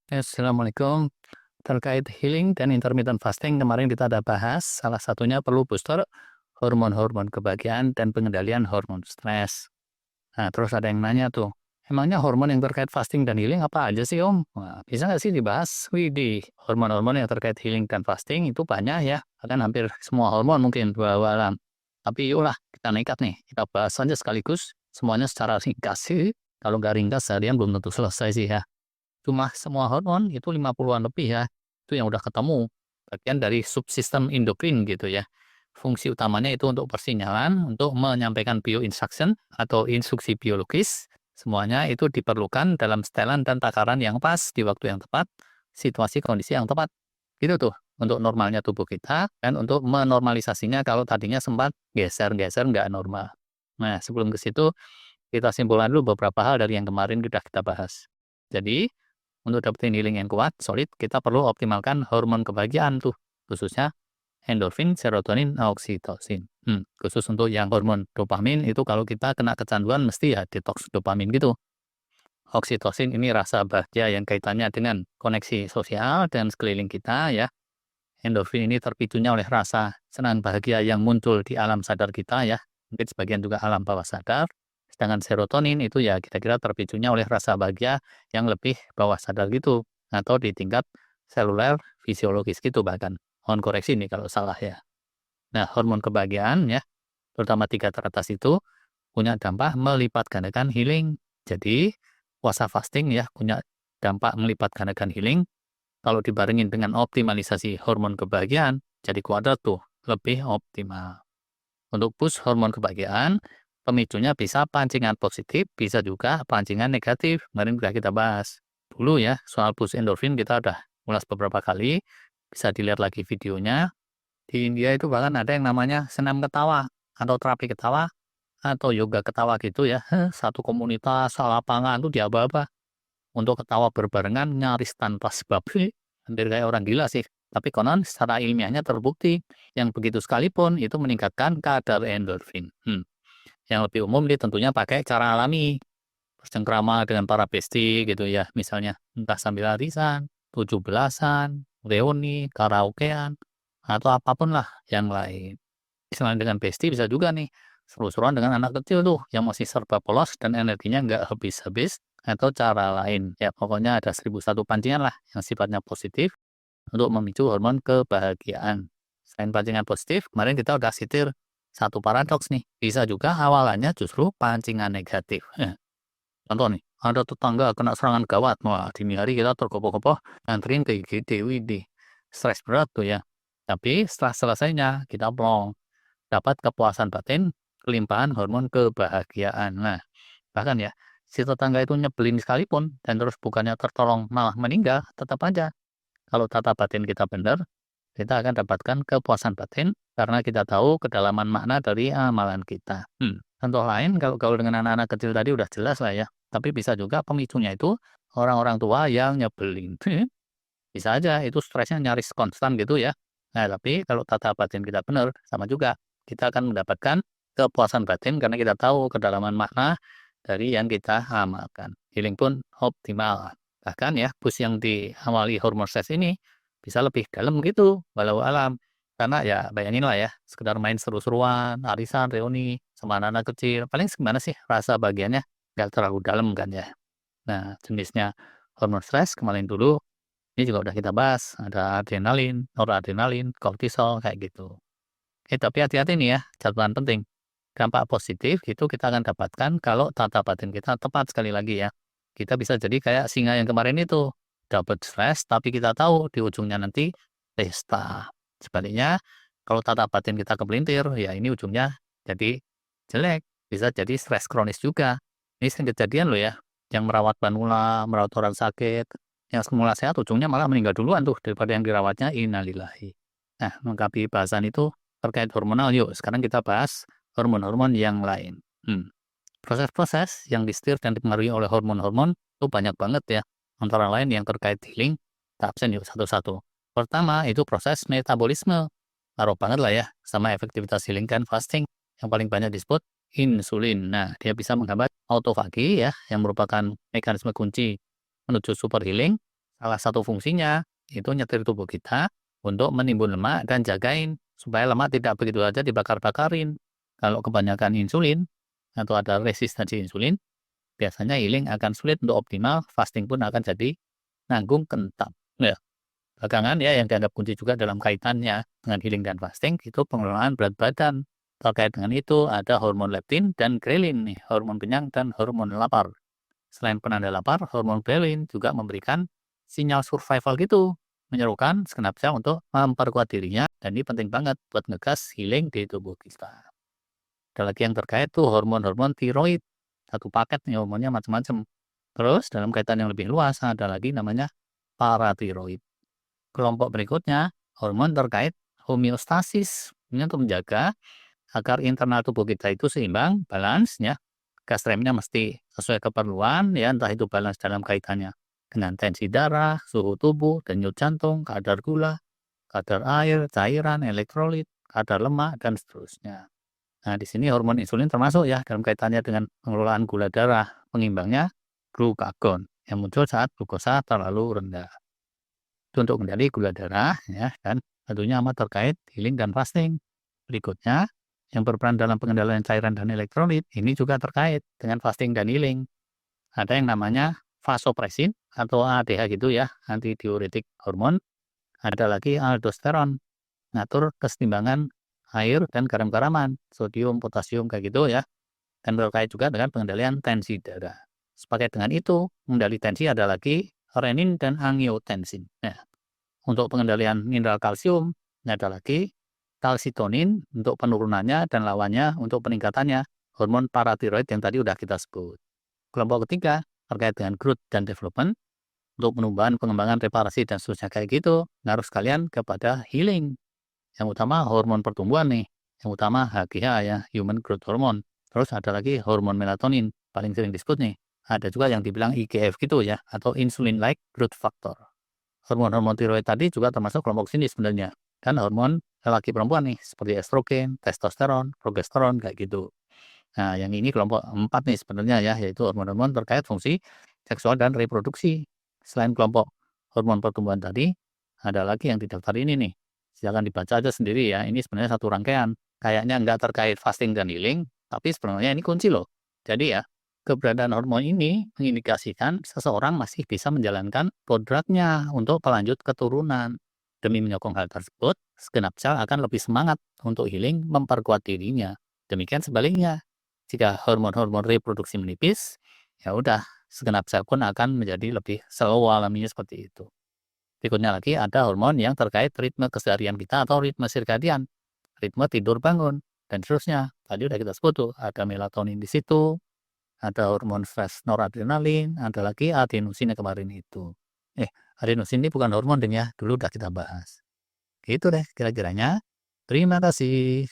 Assalamualaikum. Terkait healing dan intermittent fasting kemarin kita ada bahas, salah satunya perlu booster hormon-hormon kebahagiaan dan pengendalian hormon stres. Nah, terus ada yang nanya tuh, emangnya hormon yang terkait fasting dan healing apa aja sih Om? Wah, bisa nggak sih dibahas? Widih, hormon-hormon yang terkait healing dan fasting itu banyak ya, bahkan hampir semua hormon mungkin alam. Tapi yuklah kita nekat nih, kita bahas saja sekaligus semuanya secara ringkas sih. Kalau nggak ringkas seharian belum tentu selesai sih ya. Cuma semua hormon itu 50-an lebih ya, itu yang udah ketemu, bagian dari subsistem endokrin gitu ya. Fungsi utamanya itu untuk persinyalan, untuk menyampaikan bio-instruction atau instruksi biologis, semuanya itu diperlukan dalam setelan dan takaran yang pas di waktu yang tepat, situasi kondisi yang tepat. Gitu tuh, untuk normalnya tubuh kita dan untuk menormalisasinya kalau tadinya sempat geser-geser nggak normal. Nah, sebelum ke situ, kita simpulkan dulu beberapa hal dari yang kemarin sudah kita bahas. Jadi, untuk dapetin healing yang kuat, solid, kita perlu optimalkan hormon kebahagiaan tuh, khususnya endorfin, serotonin, oksitosin. Khusus untuk yang hormon dopamin itu kalau kita kena kecanduan mesti ya detox dopamin gitu. Oksitosin ini rasa bahagia yang kaitannya dengan koneksi sosial dan sekeliling kita ya. Endorfin ini terpicunya oleh rasa senang bahagia yang muncul di alam sadar kita ya. Mungkin sebagian juga alam bawah sadar. Sedangkan serotonin itu ya kira-kira terpicunya oleh rasa bahagia yang lebih bawah sadar gitu. Atau di tingkat seluler fisiologis gitu bahkan. Mohon koreksi nih kalau salah ya. Nah, hormon kebahagiaan ya, terutama tiga teratas itu punya dampak melipat gandakan healing. Jadi, puasa fasting ya punya dampak melipat gandakan healing kalau dibarengin dengan optimalisasi hormon kebahagiaan, jadi kuadrat tuh, lebih optimal. Untuk push hormon kebahagiaan, pemicunya bisa pancingan positif, bisa juga pancingan negatif. Kemarin sudah kita bahas. Dulu ya, soal push endorfin kita udah ulas beberapa kali, bisa dilihat lagi videonya. Di India itu bahkan ada yang namanya senam ketawa, atau terapi ketawa, atau yoga ketawa gitu ya. Satu komunitas, lapangan tuh diaba-aba untuk ketawa berbarengan nyaris tanpa sebab. Hampir kayak orang gila sih. Tapi konon secara ilmiahnya terbukti yang begitu sekalipun itu meningkatkan kadar endorfin. Yang lebih umum nih tentunya pakai cara alami. Bercengkrama dengan para bestie gitu ya. Misalnya entah sambil arisan, 17-an, reuni, karaokean, atau apapun lah yang lain. Selain dengan bestie bisa juga nih seru-seruan dengan anak kecil tuh yang masih serba polos dan energinya nggak habis-habis atau cara lain. Ya pokoknya ada 1001 pancingan lah yang sifatnya positif untuk memicu hormon kebahagiaan. Selain pancingan positif, kemarin kita udah sitir satu paradoks nih. Bisa juga awalannya justru pancingan negatif. Contoh nih, ada tetangga kena serangan gawat. Wah, dini hari kita tergopoh-gopoh nganterin ke IGD. Widih, stres berat tuh ya. Tapi setelah selesainya, kita plong. Dapat kepuasan batin, kelimpahan hormon kebahagiaan. Nah, bahkan ya, si tetangga itu nyebelin sekalipun dan terus bukannya tertolong malah meninggal, tetap aja kalau tata batin kita benar, kita akan dapatkan kepuasan batin karena kita tahu kedalaman makna dari amalan kita. Contoh lain kalau gaul dengan anak-anak kecil tadi udah jelas lah ya, tapi bisa juga pemicunya itu orang-orang tua yang nyebelin. Bisa aja itu stresnya nyaris konstan gitu ya. Nah, tapi kalau tata batin kita benar, sama juga. Kita akan mendapatkan kepuasan batin karena kita tahu kedalaman makna dari yang kita amalkan. Healing pun optimal. Bahkan ya, push yang diawali hormon stres ini bisa lebih dalam gitu, walau alam. Karena ya bayangin lah ya, sekedar main seru-seruan, arisan, reuni, sama anak-anak kecil. Paling gimana sih rasa bagiannya? Nggak terlalu dalam kan ya. Nah, jenisnya hormon stres kemarin dulu ini juga udah kita bahas, ada adrenalin, noradrenalin, kortisol, kayak gitu. Tapi hati-hati nih ya, catatan penting. Dampak positif itu kita akan dapatkan kalau tata batin kita tepat sekali lagi ya. Kita bisa jadi kayak singa yang kemarin itu, dapat stres, tapi kita tahu di ujungnya nanti pesta. Sebaliknya, kalau tata batin kita kepelintir, ya ini ujungnya jadi jelek, bisa jadi stres kronis juga. Ini sering kejadian loh ya, yang merawat manula, merawat orang sakit, yang semula sehat ujungnya malah meninggal duluan tuh daripada yang dirawatnya, innalillahi. Nah, melengkapi bahasan itu terkait hormonal, yuk sekarang kita bahas hormon-hormon yang lain. Proses-proses yang disetir dan dipengaruhi oleh hormon-hormon itu banyak banget ya. Antara lain yang terkait healing, kita absen yuk satu-satu. Pertama itu proses metabolisme. Taruh banget lah ya sama efektivitas healing kan fasting. Yang paling banyak disebut insulin. Nah, dia bisa menghambat autofagi ya, yang merupakan mekanisme kunci menuju super healing. Salah satu fungsinya itu nyetir tubuh kita untuk menimbun lemak dan jagain supaya lemak tidak begitu saja dibakar-bakarin. Kalau kebanyakan insulin atau ada resistensi insulin, biasanya healing akan sulit untuk optimal, fasting pun akan jadi nanggung kentang. Ya, belakangan ya yang dianggap kunci juga dalam kaitannya dengan healing dan fasting itu pengelolaan berat badan. Terkait dengan itu ada hormon leptin dan grelin nih, hormon kenyang dan hormon lapar. Selain penanda lapar, hormon ghrelin juga memberikan sinyal survival gitu, menyerukan segenap sel untuk memperkuat dirinya, dan ini penting banget buat ngegas healing di tubuh kita. Ada lagi yang terkait tuh hormon-hormon tiroid, satu paket nih hormonnya macam-macam. Terus dalam kaitan yang lebih luas ada lagi namanya paratiroid. Kelompok berikutnya, hormon terkait homeostasis, ini untuk menjaga agar internal tubuh kita itu seimbang, balance ya. Gas remnya mesti sesuai keperluan ya, entah itu balance dalam kaitannya dengan tensi darah, suhu tubuh, denyut jantung, kadar gula, kadar air, cairan, elektrolit, kadar lemak, dan seterusnya. Nah, di sini hormon insulin termasuk ya dalam kaitannya dengan pengelolaan gula darah, pengimbangnya glukagon yang muncul saat glukosa terlalu rendah. Itu untuk kendali gula darah ya, dan tentunya amat terkait healing dan fasting. Berikutnya, yang berperan dalam pengendalian cairan dan elektrolit ini juga terkait dengan fasting dan healing. Ada yang namanya vasopressin atau ADH gitu ya, antidiuretik hormon. Ada lagi aldosteron, ngatur kesetimbangan air dan garam-garaman, sodium, potasium kayak gitu ya. Dan terkait juga dengan pengendalian tensi darah. Sepaket dengan itu, mengendali tensi ada lagi renin dan angiotensin. Nah, untuk pengendalian mineral kalsium, ini ada lagi kalsitonin untuk penurunannya dan lawannya untuk peningkatannya, hormon paratiroid yang tadi udah kita sebut. Kelompok ketiga terkait dengan growth dan development untuk penumbuhan, pengembangan, reparasi dan seterusnya kayak gitu, ngaruh sekalian kepada healing. Yang utama hormon pertumbuhan nih, yang utama HGH ya, human growth hormone. Terus ada lagi hormon melatonin, paling sering disebut nih. Ada juga yang dibilang IGF gitu ya, atau insulin like growth factor. Hormon-hormon tiroid tadi juga termasuk kelompok sini sebenarnya. Dan hormon lelaki perempuan nih, seperti estrogen, testosteron, progesteron, kayak gitu. Nah, yang ini kelompok 4 nih sebenarnya ya, yaitu hormon-hormon terkait fungsi seksual dan reproduksi. Selain kelompok hormon pertumbuhan tadi, ada lagi yang didaftar ini nih. Silakan dibaca aja sendiri ya, ini sebenarnya satu rangkaian. Kayaknya nggak terkait fasting dan healing, tapi sebenarnya ini kunci loh. Jadi ya, keberadaan hormon ini mengindikasikan seseorang masih bisa menjalankan kodratnya untuk pelanjut keturunan. Demi menyokong hal tersebut, segenap sel akan lebih semangat untuk healing memperkuat dirinya. Demikian sebaliknya, jika hormon-hormon reproduksi menipis, ya udah, segenap sel pun akan menjadi lebih slow alaminya seperti itu. Berikutnya lagi ada hormon yang terkait ritme keseharian kita atau ritme sirkadian, ritme tidur bangun, dan seterusnya. Tadi udah kita sebut tuh, ada melatonin di situ, ada hormon stres noradrenalin, ada lagi adenosin yang kemarin itu. Adenosin ini bukan hormon deh ya, dulu udah kita bahas. Gitu deh kira-kiranya. Terima kasih.